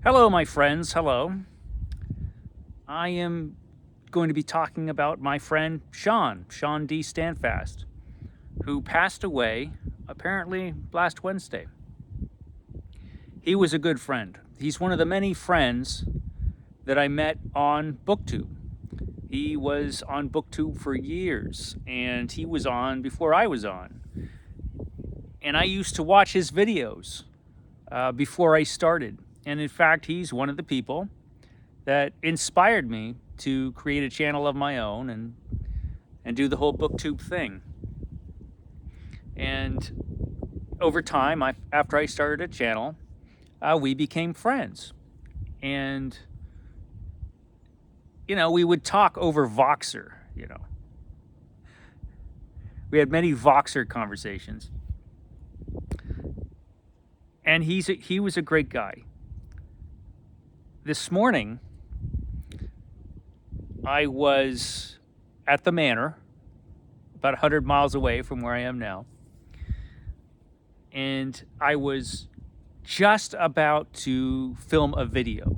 Hello, my friends. Hello. I am going to be talking about my friend Shawn D. Standfast, who passed away apparently last Wednesday. He was a good friend. He's one of the many friends that I met on BookTube. He was on BookTube for years, and he was on before I was on. And I used to watch his videos before I started. And in fact, he's one of the people that inspired me to create a channel of my own and do the whole BookTube thing. And over time, after I started a channel, we became friends. And, we would talk over Voxer, We had many Voxer conversations. And he was a great guy. This morning, I was at the manor, about 100 miles away from where I am now. And I was just about to film a video.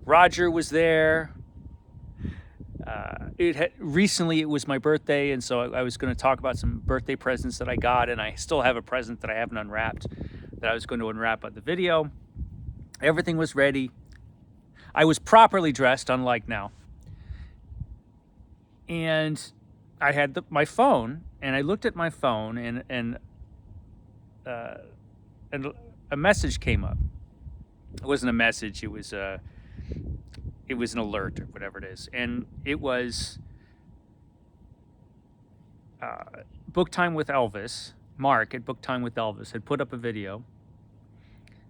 Roger was there. Recently it was my birthday, and so I was going to talk about some birthday presents that I got, and I still have a present that I haven't unwrapped that I was going to unwrap at the video. Everything was ready. I was properly dressed, unlike now. And I had my phone, and I looked at my phone, and a message came up. It wasn't a message. It was an alert or whatever it is. And it was Book Time with Elvis. Mark at Book Time with Elvis had put up a video.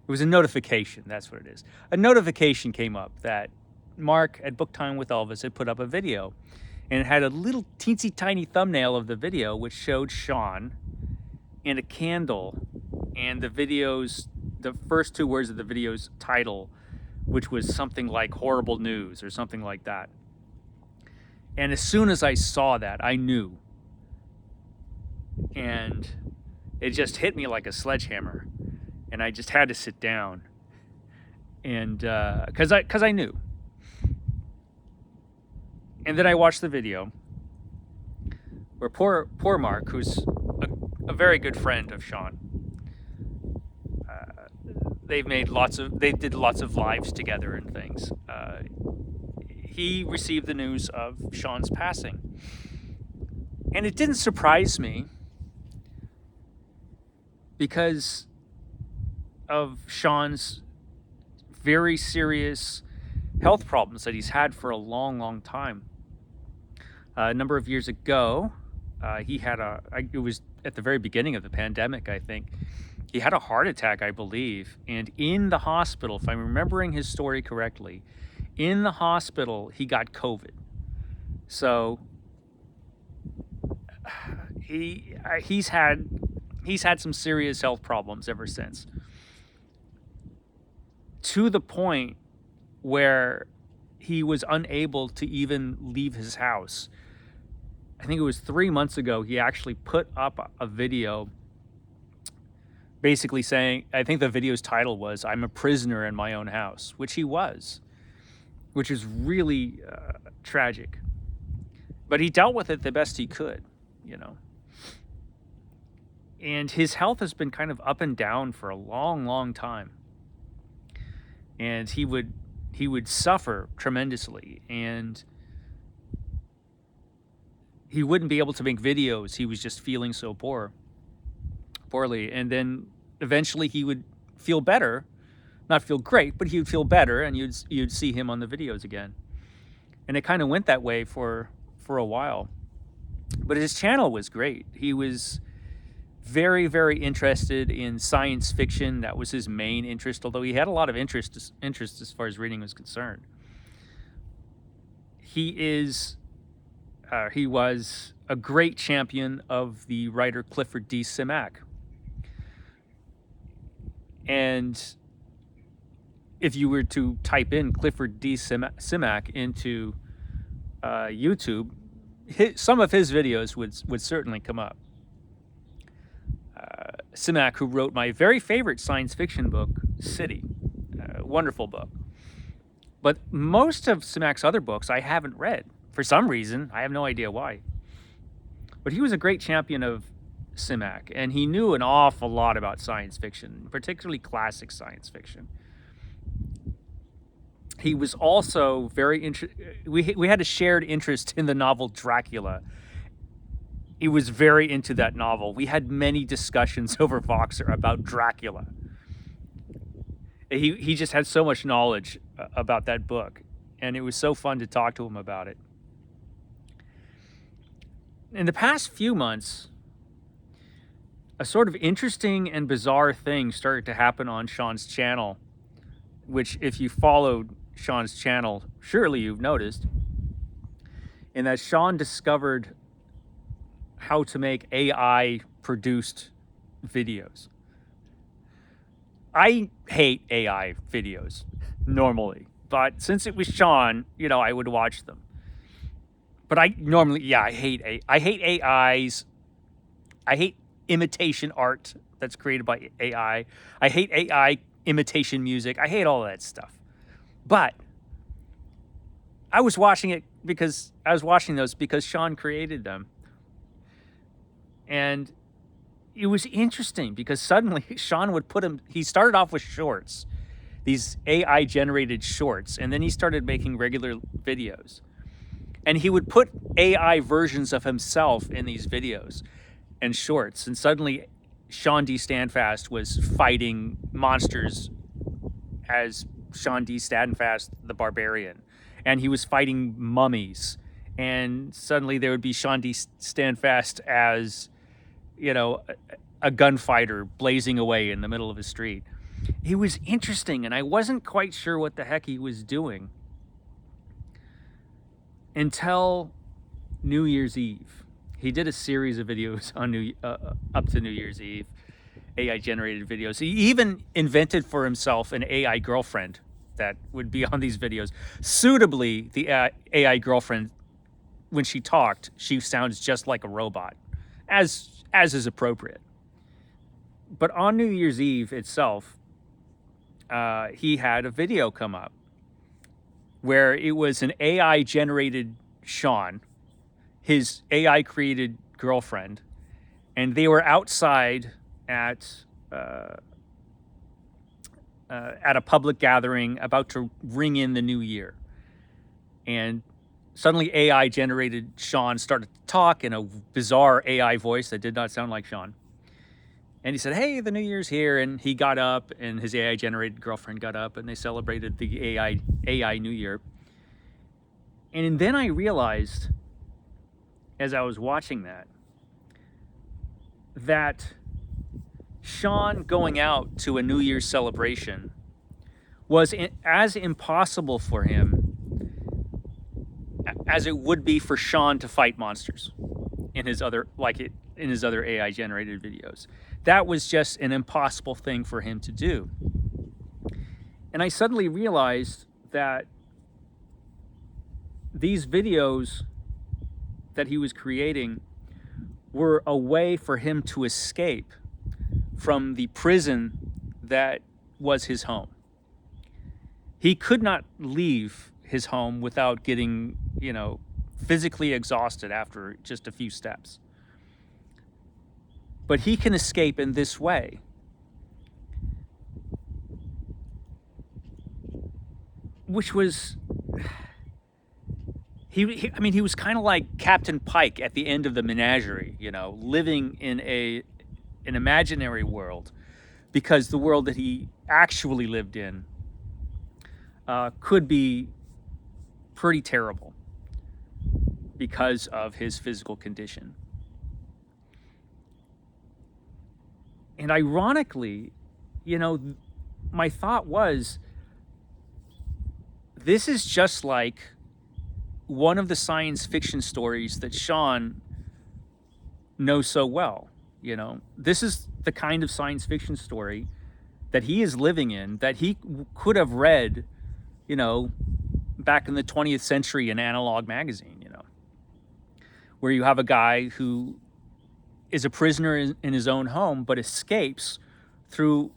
It was a notification. That's what it is. A notification came up that Mark at Book Time with Elvis had put up a video. And it had a little teensy tiny thumbnail of the video, which showed Shawn and a candle. And the first two words of the video's title, which was something like horrible news or something like that. And as soon as I saw that, I knew. And it just hit me like a sledgehammer. And I just had to sit down. And because I knew. And then I watched the video where poor Mark, who's a very good friend of Shawn, they did lots of lives together and things. He received the news of Shawn's passing. And it didn't surprise me because of Shawn's very serious health problems that he's had for a long, long time. A number of years ago, he had it was at the very beginning of the pandemic, I think. He had a heart attack, I believe, and in the hospital, if I'm remembering his story correctly, in the hospital, he got COVID. So he's had some serious health problems ever since, to the point where he was unable to even leave his house. I think it was 3 months ago, he actually put up a video basically saying, I think the video's title was, "I'm a prisoner in my own house," which he was, which is really tragic. But he dealt with it the best he could, And his health has been kind of up and down for a long, long time. And he would suffer tremendously, and he wouldn't be able to make videos. He was just feeling so poorly. And then eventually he would feel better, not feel great, but he would feel better, and you'd see him on the videos again. And it kind of went that way for a while. But his channel was great. He was very, very interested in science fiction. That was his main interest, although he had a lot of interest as far as reading was concerned. He was a great champion of the writer Clifford D. Simak. And if you were to type in Clifford D. Simak into YouTube, some of his videos would certainly come up. Simak, who wrote my very favorite science fiction book, City. Wonderful book. But most of Simak's other books I haven't read. For some reason, I have no idea why. But he was a great champion of Simak, and he knew an awful lot about science fiction, particularly classic science fiction. He was also very we had a shared interest in the novel Dracula. He was very into that novel. We had many discussions over Voxer about Dracula. He just had so much knowledge about that book, and it was so fun to talk to him about it. In the past few months, a sort of interesting and bizarre thing started to happen on Shawn's channel, which if you followed Shawn's channel, surely you've noticed, in that Shawn discovered how to make AI-produced videos. I hate AI videos normally, but since it was Shawn, I would watch them. But I hate AIs. I hate imitation art that's created by AI. I hate AI imitation music. I hate all that stuff. But I was watching those because Shawn created them. And it was interesting because suddenly Shawn would he started off with shorts, these AI generated shorts, and then he started making regular videos. And he would put AI versions of himself in these videos and shorts. And suddenly Shawn D Standfast was fighting monsters as Shawn D Standfast the Barbarian. And he was fighting mummies. And suddenly there would be Shawn D Standfast as, a gunfighter blazing away in the middle of a street. It was interesting, and I wasn't quite sure what the heck he was doing until New Year's Eve. He did a series of videos on up to New Year's Eve, AI-generated videos. He even invented for himself an AI girlfriend that would be on these videos. Suitably, the AI girlfriend, when she talked, she sounds just like a robot, as is appropriate. But on New Year's Eve itself, he had a video come up where it was an AI-generated Shawn, his AI-created girlfriend, and they were outside at a public gathering about to ring in the new year. And suddenly AI-generated Shawn started to talk in a bizarre AI voice that did not sound like Shawn. And he said, "Hey, the new year's here." And he got up, and his AI-generated girlfriend got up, and they celebrated the AI New Year. And then I realized, as I was watching that Shawn going out to a New Year's celebration was as impossible for him as it would be for Shawn to fight monsters in his other AI-generated videos. That was just an impossible thing for him to do. And I suddenly realized that these videos that he was creating were a way for him to escape from the prison that was his home. He could not leave his home without getting, physically exhausted after just a few steps. But he can escape in this way. Which was, he was kind of like Captain Pike at the end of the Menagerie, living in an imaginary world, because the world that he actually lived in could be pretty terrible because of his physical condition. And ironically, my thought was, this is just like one of the science fiction stories that Shawn knows so well. This is the kind of science fiction story that he is living in, that he could have read, back in the 20th century in Analog magazine, where you have a guy who is a prisoner in his own home, but escapes through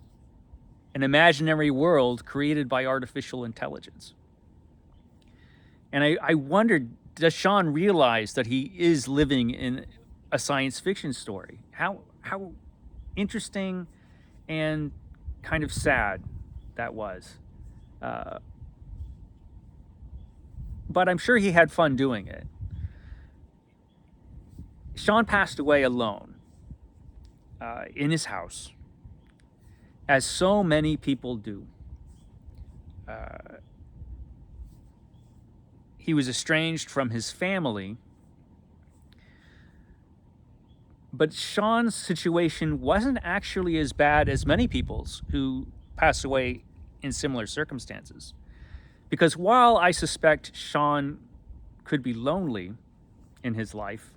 an imaginary world created by artificial intelligence. And I wondered, does Shawn realize that he is living in a science fiction story? How interesting and kind of sad that was. But I'm sure he had fun doing it. Shawn passed away alone in his house, as so many people do. He was estranged from his family, but Shawn's situation wasn't actually as bad as many people's who pass away in similar circumstances. Because while I suspect Shawn could be lonely in his life,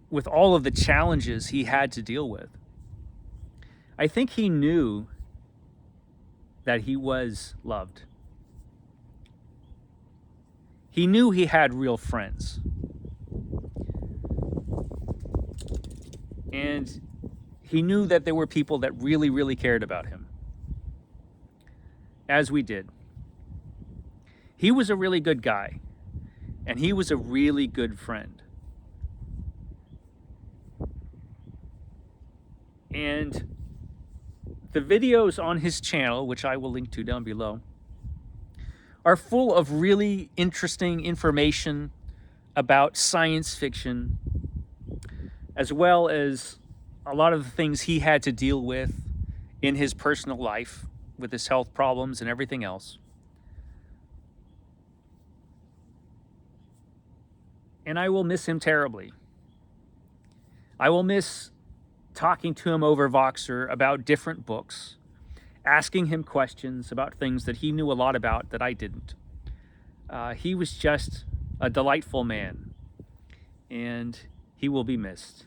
with all of the challenges he had to deal with, I think he knew that he was loved. He knew he had real friends. And he knew that there were people that really, really cared about him, as we did. He was a really good guy, and he was a really good friend. And the videos on his channel, which I will link to down below, are full of really interesting information about science fiction, as well as a lot of the things he had to deal with in his personal life, with his health problems and everything else. And I will miss him terribly. I will miss talking to him over Voxer about different books, asking him questions about things that he knew a lot about that I didn't. He was just a delightful man, and he will be missed.